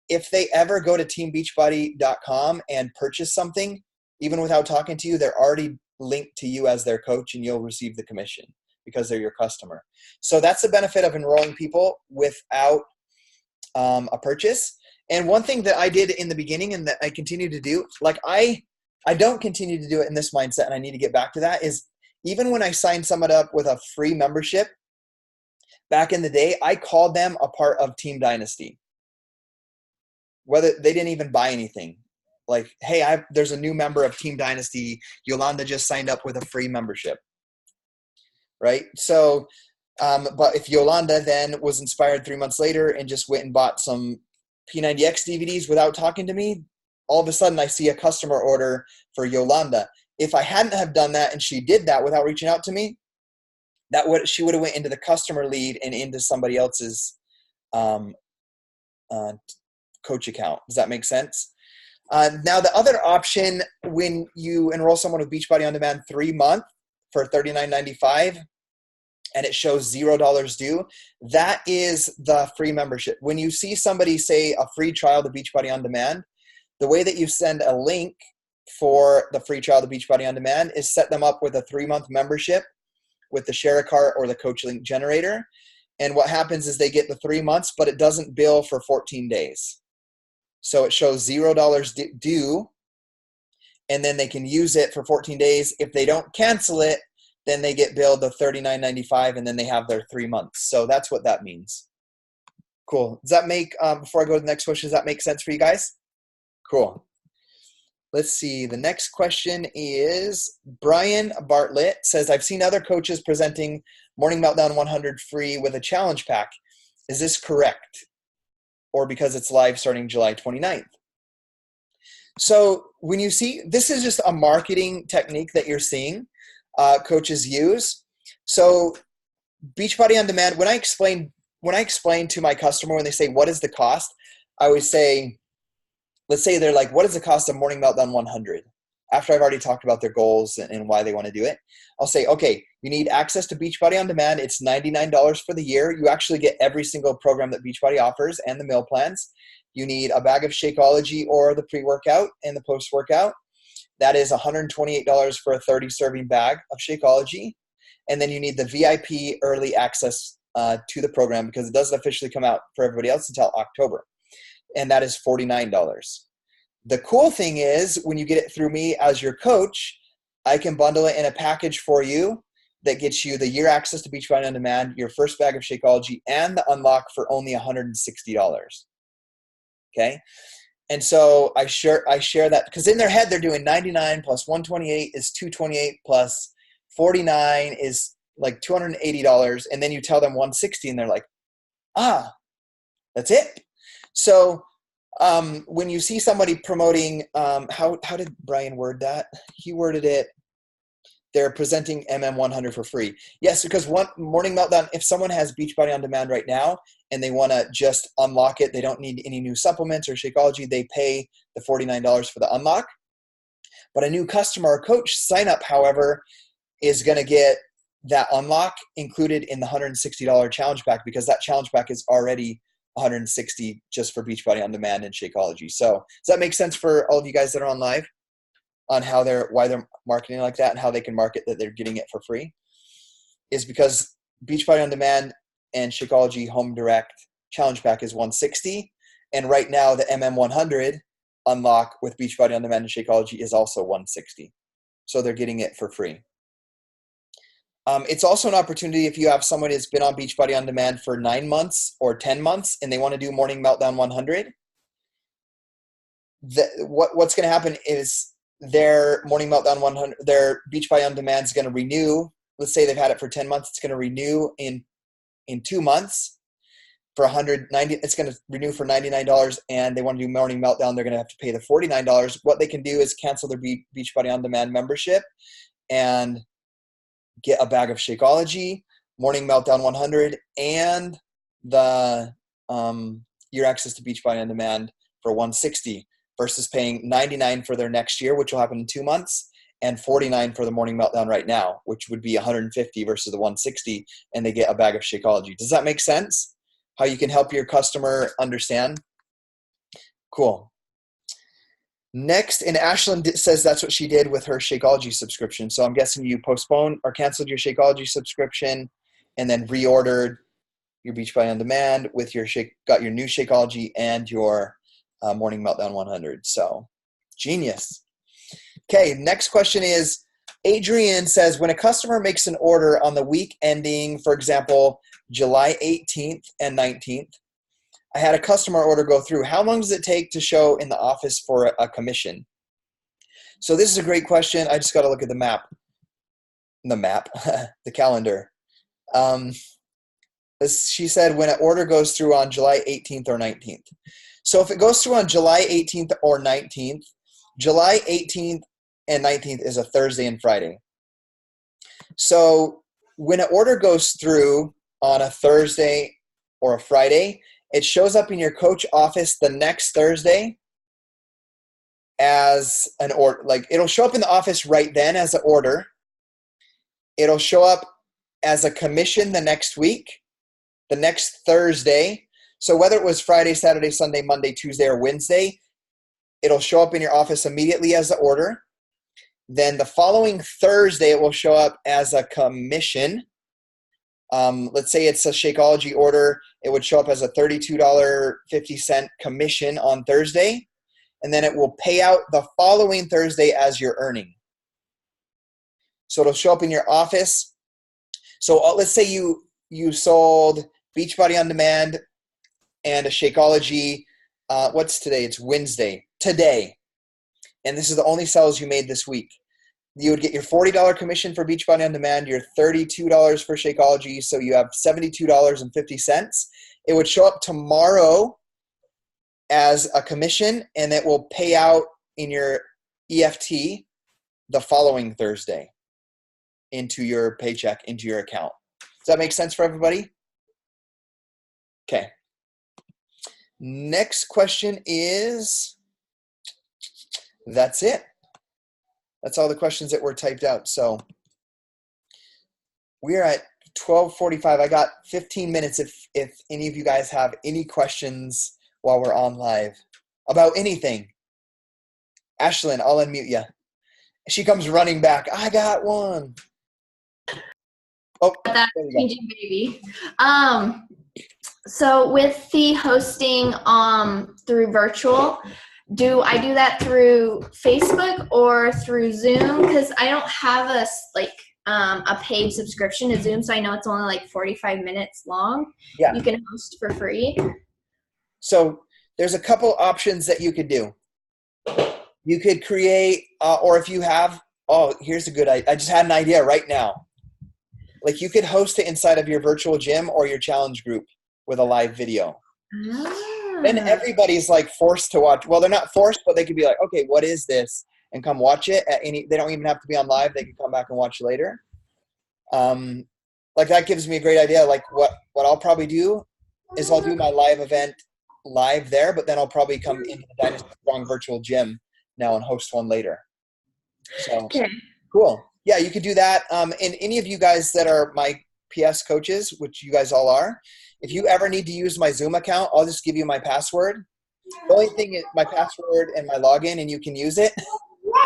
if they ever go to teambeachbody.com and purchase something, even without talking to you, they're already linked to you as their coach, and you'll receive the commission because they're your customer. So that's the benefit of enrolling people without a purchase. And one thing that I did in the beginning and that I continue to do, like I don't continue to do it in this mindset, and I need to get back to that, is even when I signed someone up with a free membership back in the day, I called them a part of Team Dynasty. Whether they didn't even buy anything. Like, hey, there's a new member of Team Dynasty. Yolanda just signed up with a free membership. Right? So, but if Yolanda then was inspired 3 months later and just went and bought some P90X DVDs without talking to me, all of a sudden I see a customer order for Yolanda. If I hadn't have done that and she did that without reaching out to me, she would have went into the customer lead and into somebody else's coach account. Does that make sense? Now, the other option, when you enroll someone with Beachbody On Demand 3 month for $39.95 and it shows $0 due, that is the free membership. When you see somebody say a free trial to Beachbody On Demand, the way that you send a link for the free trial to Beachbody On Demand is set them up with a 3-month membership with the Share a Cart or the Coach Link Generator. And what happens is they get the 3 months, but it doesn't bill for 14 days. So it shows $0 due, and then they can use it for 14 days. If they don't cancel it, then they get billed the $39.95, and then they have their 3 months. So that's what that means. Cool. Does that make, before I go to the next question, does that make sense for you guys? Cool. Let's see. The next question is Brian Bartlett says, I've seen other coaches presenting Morning Meltdown 100 free with a challenge pack. Is this correct? Or because it's live starting July 29th. So when you see, this is just a marketing technique that you're seeing coaches use. So Beachbody On Demand, when I explain to my customer, when they say, what is the cost? I always say, let's say they're like, what is the cost of Morning Meltdown 100? After I've already talked about their goals and why they want to do it, I'll say, okay, you need access to Beachbody On Demand. It's $99 for the year. You actually get every single program that Beachbody offers and the meal plans. You need a bag of Shakeology or the pre-workout and the post-workout. That is $128 for a 30-serving bag of Shakeology. And then you need the VIP early access to the program because it doesn't officially come out for everybody else until October. And that is $49. The cool thing is when you get it through me as your coach, I can bundle it in a package for you that gets you the year access to Beachbody On Demand, your first bag of Shakeology, and the unlock for only $160. Okay? And so I share that because in their head they're doing 99 plus 128 is 228 plus 49 is like $280, and then you tell them 160 and they're like, that's it. So when you see somebody promoting, how did Brian word that? He worded it, they're presenting MM100 for free. Yes, because one Morning Meltdown, if someone has Beachbody On Demand right now and they want to just unlock it, they don't need any new supplements or Shakeology, they pay the $49 for the unlock. But a new customer or coach sign up, however, is going to get that unlock included in the $160 challenge pack, because that challenge pack is already $160 just for Beachbody On Demand and Shakeology. So does that make sense for all of you guys that are on live on why they're marketing like that and how they can market that they're getting it for free? Is because Beachbody On Demand and Shakeology Home Direct challenge pack is $160, and right now the MM100 unlock with Beachbody On Demand and Shakeology is also $160. So they're getting it for free. It's also an opportunity if you have someone who's been on Beachbody On Demand for 9 months or 10 months and they want to do Morning Meltdown 100. What's going to happen is their Morning Meltdown 100, their Beachbody On Demand is going to renew. Let's say they've had it for 10 months. It's going to renew in 2 months for $190. It's going to renew for $99, and they want to do Morning Meltdown. They're going to have to pay the $49. What they can do is cancel their Beachbody On Demand membership and get a bag of Shakeology, Morning Meltdown 100, and the year access to Beachbody On Demand for $160 versus paying $99 for their next year, which will happen in 2 months, and $49 for the Morning Meltdown right now, which would be $150 versus the $160, and they get a bag of Shakeology. Does that make sense? How you can help your customer understand? Cool. Next, and Ashlyn says that's what she did with her Shakeology subscription. So I'm guessing you postponed or canceled your Shakeology subscription and then reordered your Beachbody On Demand with got your new Shakeology and your Morning Meltdown 100. So genius. Okay, next question is, Adrian says, when a customer makes an order on the week ending, for example, July 18th and 19th, I had a customer order go through. How long does it take to show in the office for a commission? So this is a great question. I just got to look at the map. The calendar. She said when an order goes through on July 18th or 19th. So if it goes through on July 18th or 19th, July 18th and 19th is a Thursday and Friday. So when an order goes through on a Thursday or a Friday, it shows up in your coach office the next Thursday as an order. Like, it'll show up in the office right then as an order. It'll show up as a commission the next week, the next Thursday. So whether it was Friday, Saturday, Sunday, Monday, Tuesday, or Wednesday, it'll show up in your office immediately as an order. Then the following Thursday, it will show up as a commission. Let's say it's a Shakeology order. It would show up as a $32.50 commission on Thursday. And then it will pay out the following Thursday as your earning. So it'll show up in your office. So let's say you sold Beachbody On Demand and a Shakeology. What's today? It's Wednesday. Today. And this is the only sales you made this week. You would get your $40 commission for Beachbody On Demand, your $32 for Shakeology, so you have $72.50. It would show up tomorrow as a commission, and it will pay out in your EFT the following Thursday into your paycheck, into your account. Does that make sense for everybody? Okay. Next question is, that's it. That's all the questions that were typed out. So we're at 12:45. I got 15 minutes if any of you guys have any questions while we're on live about anything. Ashlyn, I'll unmute you. She comes running back. I got one. Oh, that changing baby. So with the hosting through virtual, do I do that through Facebook or through Zoom? Because I don't have a paid subscription to Zoom, so I know it's only like 45 minutes long. Yeah. You can host for free. So there's a couple options that you could do. You could create, or if you have, here's a good idea. I just had an idea right now. Like, you could host it inside of your virtual gym or your challenge group with a live video. Then everybody's like forced to watch. Well, they're not forced, but they could be like, okay, what is this? and come watch it at any. They don't even have to be on live. They can come back and watch later. Like that gives me a great idea. Like what I'll probably do is I'll do my live event live there, but then I'll probably come into the Dynasty Strong virtual gym now and host one later. So cool. Yeah, you could do that. And any of you guys that are my PS coaches, which you guys all are, if you ever need to use my Zoom account, I'll just give you my password. The only thing is my password and my login, and you can use it.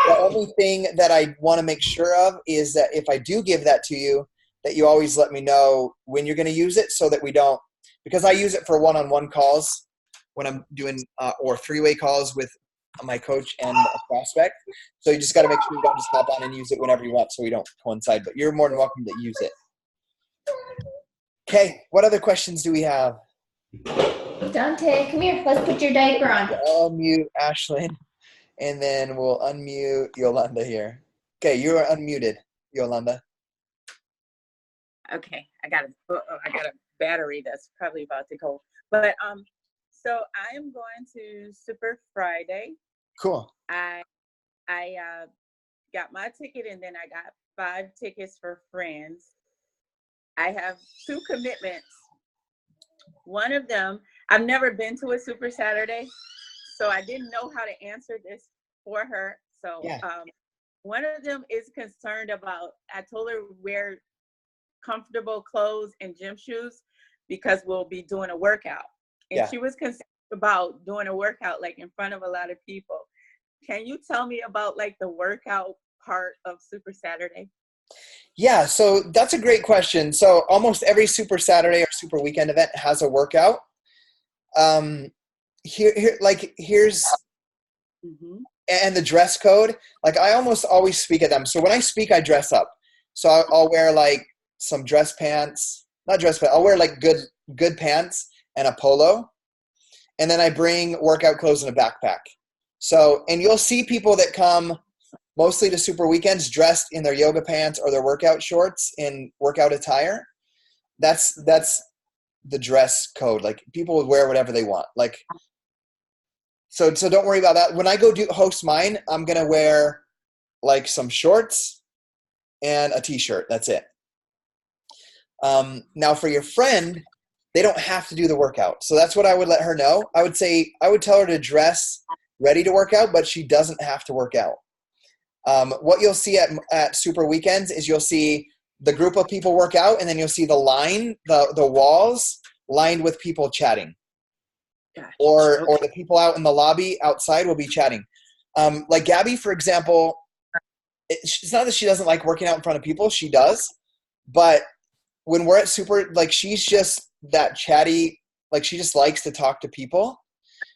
The only thing that I want to make sure of is that if I do give that to you, that you always let me know when you're going to use it, so that we don't, because I use it for one-on-one calls when I'm doing or three-way calls with my coach and a prospect. So you just got to make sure you don't just hop on and use it whenever you want, so we don't coincide. But you're more than welcome to use it. Okay, what other questions do we have? Dante, come here. Let's put your diaper on. I'll mute Ashlyn, and then we'll unmute Yolanda here. Okay, you are unmuted, Yolanda. Okay, I got a battery that's probably about to go. But so I am going to Super Friday. Cool. I got my ticket, and then I got 5 tickets for friends. I have 2 commitments. One of them, I've never been to a Super Saturday, so I didn't know how to answer this for her. So Yeah. One of them is concerned about, I told her wear comfortable clothes and gym shoes because we'll be doing a workout. And Yeah. she was concerned about doing a workout like in front of a lot of people. Can you tell me about like the workout part of Super Saturday? Yeah, so that's a great question. So almost every Super Saturday or Super Weekend event has a workout. Here's Mm-hmm. and the dress code. Like I almost always speak at them. So when I speak, I dress up. So I'll wear like some dress pants, not dress pants. I'll wear like good pants and a polo, and then I bring workout clothes in a backpack. So, and you'll see people that come mostly to Super Weekends dressed in their yoga pants or their workout shorts in workout attire. That's the dress code. Like people would wear whatever they want. Like, so don't worry about that. When I go host mine, I'm going to wear like some shorts and a t-shirt. That's it. Now for your friend, they don't have to do the workout. So that's what I would let her know. I would tell her to dress ready to work out, but she doesn't have to work out. What you'll see at Super Weekends is you'll see the group of people work out, and then you'll see the walls lined with people chatting. Gotcha. Or Okay. the people out in the lobby outside will be chatting. Like Gabby, for example, it's not that she doesn't like working out in front of people. She does. But when we're at Super, like she's just that chatty, like she just likes to talk to people.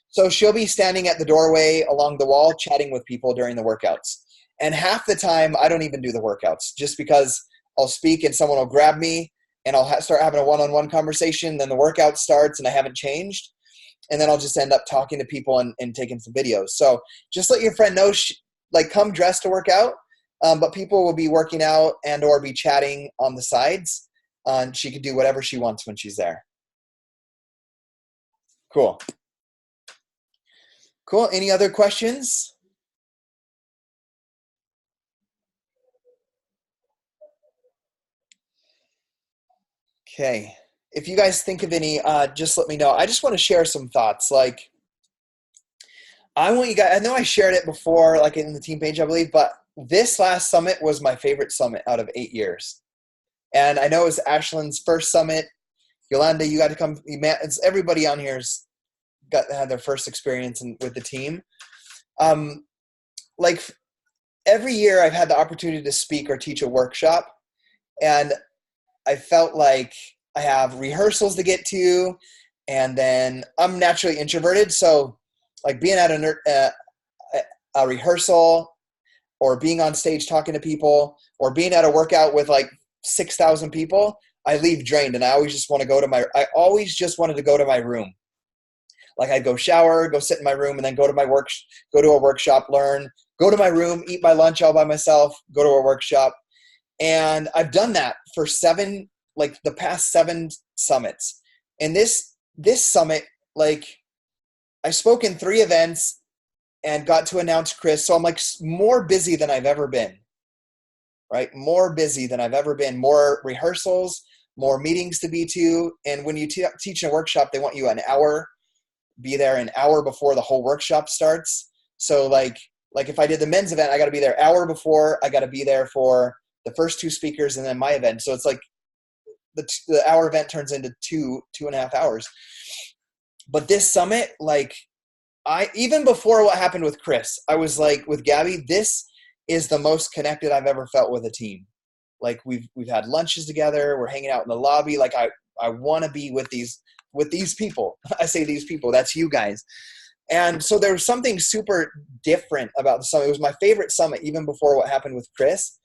So she'll be standing at the doorway along the wall chatting with people during the workouts. And half the time, I don't even do the workouts just because I'll speak and someone will grab me and I'll start having a one-on-one conversation. Then the workout starts and I haven't changed. And then I'll just end up talking to people and taking some videos. So just let your friend know, come dressed to work out, but people will be working out and or be chatting on the sides. And she can do whatever she wants when she's there. Cool. Cool. Any other questions? Okay. If you guys think of any, just let me know. I just want to share some thoughts. Like, I want you guys, I know I shared it before, like in the team page, I believe, but this last summit was my favorite summit out of 8 years. And I know it was Ashlyn's first summit. Yolanda, you got to come. Everybody on here's had their first experience with the team. Like every year I've had the opportunity to speak or teach a workshop, and I felt like I have rehearsals to get to, and then I'm naturally introverted. So like being at a rehearsal or being on stage talking to people or being at a workout with like 6,000 people, I leave drained, and I always just want to I always just wanted to go to my room. Like I'd go shower, go sit in my room, and then go to a workshop, learn, go to my room, eat my lunch all by myself, go to a workshop. And I've done that for the past 7 summits. And this summit, like I spoke in 3 events and got to announce Chris. So I'm like more busy than I've ever been, right? More busy than I've ever been, more rehearsals, more meetings to be to. And when you teach in a workshop, they want you an hour, be there an hour before the whole workshop starts. So like if I did the men's event, I got to be there an hour before. I got to be there for the first 2 speakers and then my event. So it's like the hour event turns into 2.5 hours. But this summit, like even before what happened with Chris, I was like with Gabby, this is the most connected I've ever felt with a team. Like we've had lunches together. We're hanging out in the lobby. Like I want to be with these people. I say these people, that's you guys. And so there was something super different about the summit. It was my favorite summit even before what happened with Chris.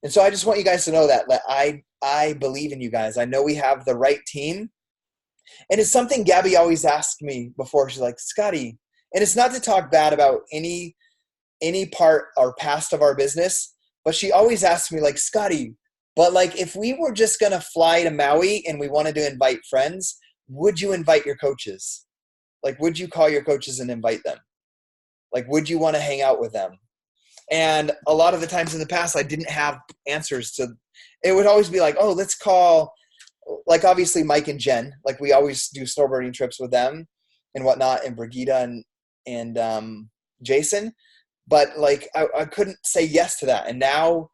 And so I just want you guys to know that I believe in you guys. I know we have the right team. And it's something Gabby always asked me before. She's like, Scotty, and it's not to talk bad about any part or past of our business, but she always asks me like, Scotty, but like if we were just going to fly to Maui and we wanted to invite friends, would you invite your coaches? Like, would you call your coaches and invite them? Like, would you want to hang out with them? And a lot of the times in the past, I didn't have answers to, it would always be like, oh, let's call, like obviously Mike and Jen, like we always do snowboarding trips with them and whatnot, and Brigida and Jason. But like, I couldn't say yes to that. And now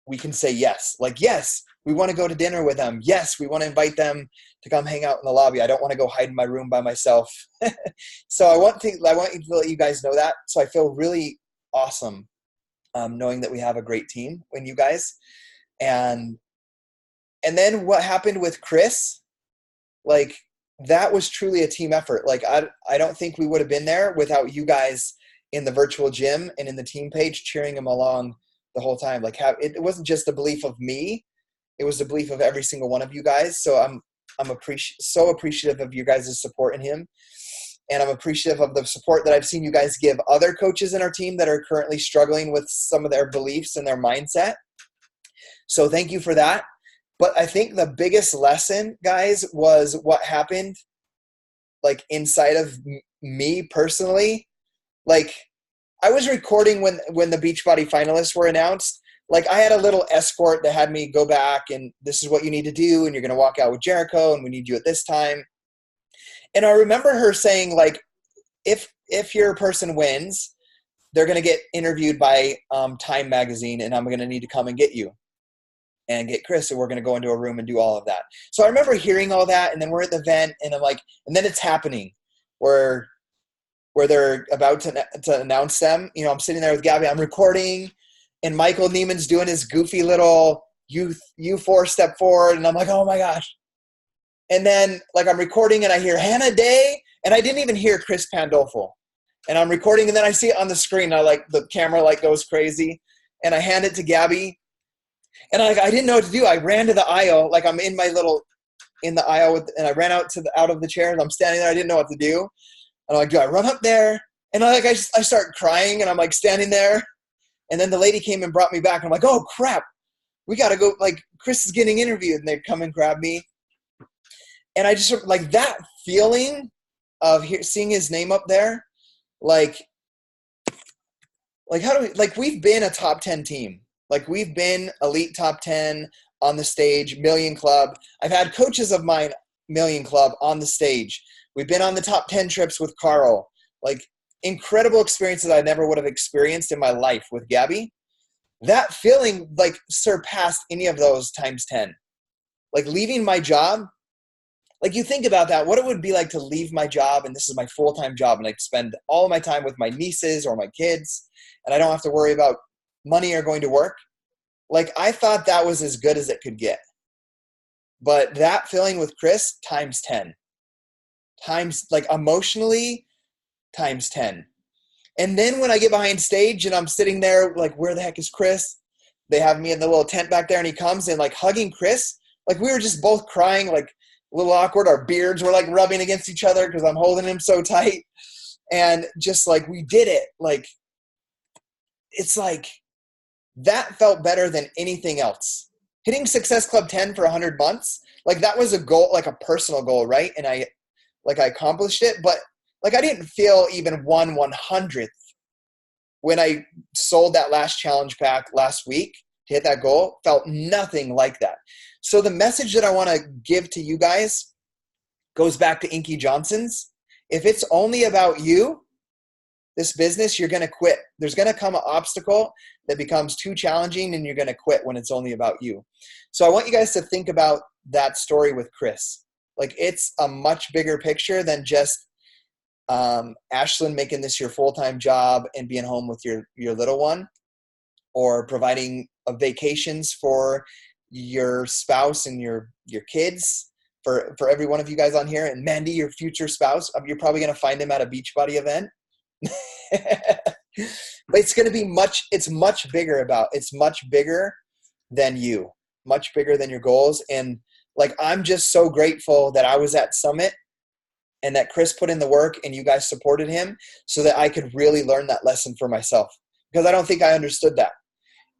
we can say yes. Like, yes, we want to go to dinner with them. Yes, we want to invite them to come hang out in the lobby. I don't want to go hide in my room by myself. So I want to let you guys know that. So I feel really awesome knowing that we have a great team with you guys. And then what happened with Chris, like that was truly a team effort. Like I don't think we would have been there without you guys in the virtual gym and in the team page cheering him along the whole time. Like it wasn't just the belief of me, it was the belief of every single one of you guys. So I'm so appreciative of you guys' support in him. And I'm appreciative of the support that I've seen you guys give other coaches in our team that are currently struggling with some of their beliefs and their mindset. So thank you for that. But I think the biggest lesson, guys, was what happened like inside of me personally. Like I was recording when the Beachbody finalists were announced. Like I had a little escort that had me go back and this is what you need to do. And you're going to walk out with Jericho and we need you at this time. And I remember her saying like, if your person wins, they're going to get interviewed by Time Magazine and I'm going to need to come and get you and get Chris. And we're going to go into a room and do all of that. So I remember hearing all that. And then we're at the event and I'm like, and then it's happening where they're about to announce them. You know, I'm sitting there with Gabby, I'm recording and Michael Neiman's doing his goofy little U4 step forward. And I'm like, oh my gosh. And then like I'm recording and I hear Hannah Day and I didn't even hear Chris Pandolfo. And I'm recording and then I see it on the screen. I like the camera like goes crazy and I hand it to Gabby and I didn't know what to do. I ran to the aisle. Like I'm in the aisle and I ran out of the chair and I'm standing there. I didn't know what to do. And I'm like, do I run up there? And I start crying and I'm like standing there. And then the lady came and brought me back. And I'm like, oh crap, we got to go. Like Chris is getting interviewed and they come and grab me. And I just like that feeling of seeing his name up there. Like how do we, like we've been a top 10 team. Like we've been elite top 10 on the stage, Million Club. I've had coaches of mine, Million Club on the stage. We've been on the top 10 trips with Carl. Like incredible experiences I never would have experienced in my life with Gabby. That feeling like surpassed any of those times 10. Like leaving my job, like you think about that, what it would be like to leave my job and this is my full-time job and I spend all of my time with my nieces or my kids and I don't have to worry about money or going to work. Like I thought that was as good as it could get. But that feeling with Chris times 10. Times like emotionally times 10. And then when I get behind stage and I'm sitting there like where the heck is Chris? They have me in the little tent back there and he comes and like hugging Chris. Like we were just both crying, like a little awkward. Our beards were like rubbing against each other because I'm holding him so tight. And just like we did it. Like it's like that felt better than anything else. Hitting Success Club 10 for 100 months, like that was a goal, like a personal goal, right? And I accomplished it, but Like I didn't feel even 1/100th when I sold that last challenge pack last week to hit that goal. Felt nothing like that. So the message that I want to give to you guys goes back to Inky Johnson's. If it's only about you, this business, you're going to quit. There's going to come an obstacle that becomes too challenging and you're going to quit when it's only about you. So I want you guys to think about that story with Chris. Like it's a much bigger picture than just Ashlyn making this your full-time job and being home with your little one, or providing vacations for your spouse and your kids, for every one of you guys on here. And Mandy, your future spouse, you're probably going to find him at a Beachbody event. But it's going to be it's much bigger than you, much bigger than your goals. And like, I'm just so grateful that I was at Summit and that Chris put in the work and you guys supported him so that I could really learn that lesson for myself, because I don't think I understood that.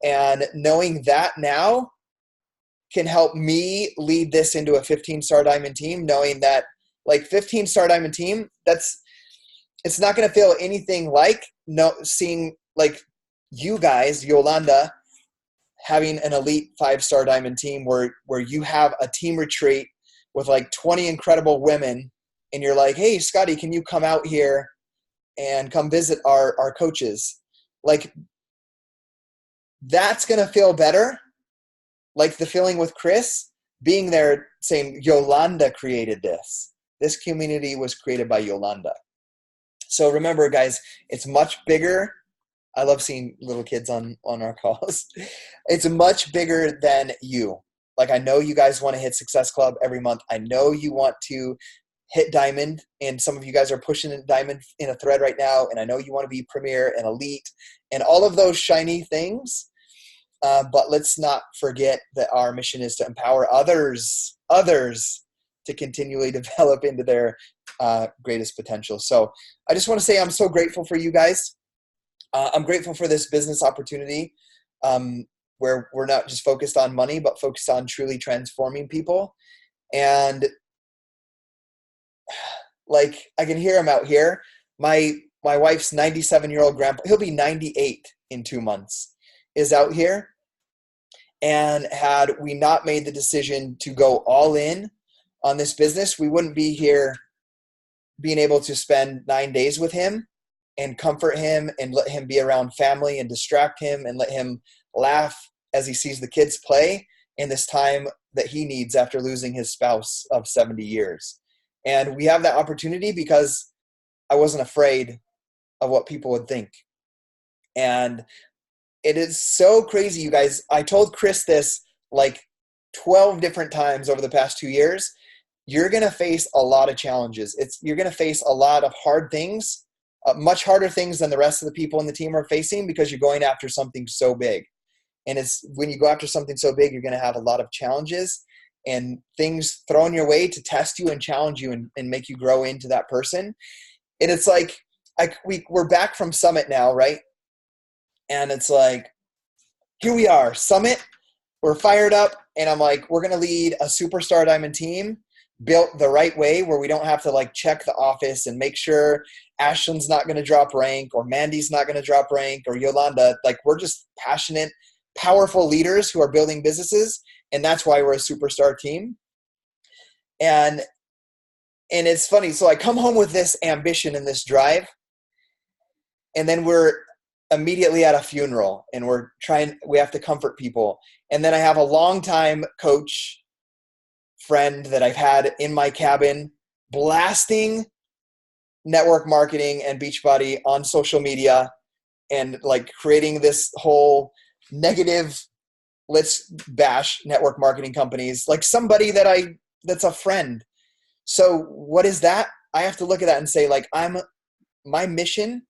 And knowing that now can help me lead this into a 15-star diamond team, knowing that like 15-star diamond team, it's not going to feel anything like seeing like you guys, Yolanda, having an elite 5-star diamond team where you have a team retreat with like 20 incredible women and you're like, hey, Scotty, can you come out here and come visit our coaches? Like that's going to feel better. Like the feeling with Chris being there saying Yolanda created this. This community was created by Yolanda. So remember, guys, it's much bigger. I love seeing little kids on our calls. It's much bigger than you. Like I know you guys want to hit Success Club every month. I know you want to hit Diamond, and some of you guys are pushing Diamond in a thread right now. And I know you want to be Premier and Elite and all of those shiny things. But let's not forget that our mission is to empower others to continually develop into their greatest potential. So I just want to say I'm so grateful for you guys. I'm grateful for this business opportunity where we're not just focused on money, but focused on truly transforming people. And like I can hear him out here. My wife's 97-year-old grandpa, he'll be 98 in 2 months, is out here. And had we not made the decision to go all in on this business, we wouldn't be here being able to spend 9 days with him and comfort him and let him be around family and distract him and let him laugh as he sees the kids play in this time that he needs after losing his spouse of 70 years. And we have that opportunity because I wasn't afraid of what people would think. And it is so crazy, you guys. I told Chris this like 12 different times over the past 2 years. You're going to face a lot of challenges. You're going to face a lot of hard things, much harder things than the rest of the people in the team are facing, because you're going after something so big. And it's when you go after something so big, you're going to have a lot of challenges and things thrown your way to test you and challenge you and make you grow into that person. And it's like we're back from Summit now, right? And it's like, here we are, Summit. We're fired up. And I'm like, we're going to lead a superstar diamond team built the right way, where we don't have to like check the office and make sure Ashlyn's not going to drop rank or Mandy's not going to drop rank or Yolanda. Like we're just passionate, powerful leaders who are building businesses. And that's why we're a superstar team. And it's funny. So I come home with this ambition and this drive, and then we're immediately at a funeral and we have to comfort people. And then I have a longtime coach friend that I've had in my cabin blasting network marketing and Beachbody on social media and like creating this whole negative, let's bash network marketing companies, like somebody that's a friend. So what is that? I have to look at that and say, like, my mission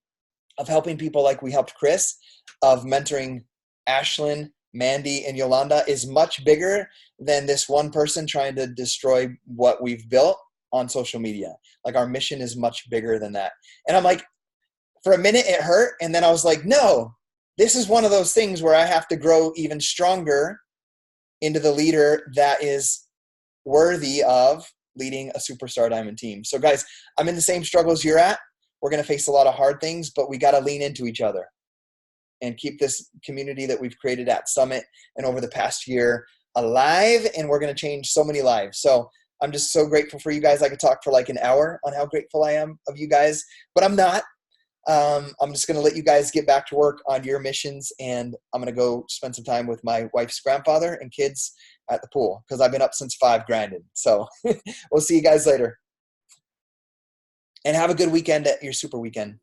of helping people like we helped Chris, of mentoring Ashlyn, Mandy, and Yolanda is much bigger than this one person trying to destroy what we've built on social media. Like our mission is much bigger than that. And I'm like, for a minute it hurt. And then I was like, no, this is one of those things where I have to grow even stronger into the leader that is worthy of leading a Superstar Diamond team. So guys, I'm in the same struggles you're at. We're going to face a lot of hard things, but we got to lean into each other and keep this community that we've created at Summit and over the past year alive. And we're going to change so many lives. So I'm just so grateful for you guys. I could talk for like an hour on how grateful I am of you guys, but I'm not. I'm just going to let you guys get back to work on your missions, and I'm going to go spend some time with my wife's grandfather and kids at the pool because I've been up since 5 grinding. So we'll see you guys later. And have a good weekend at your super weekend.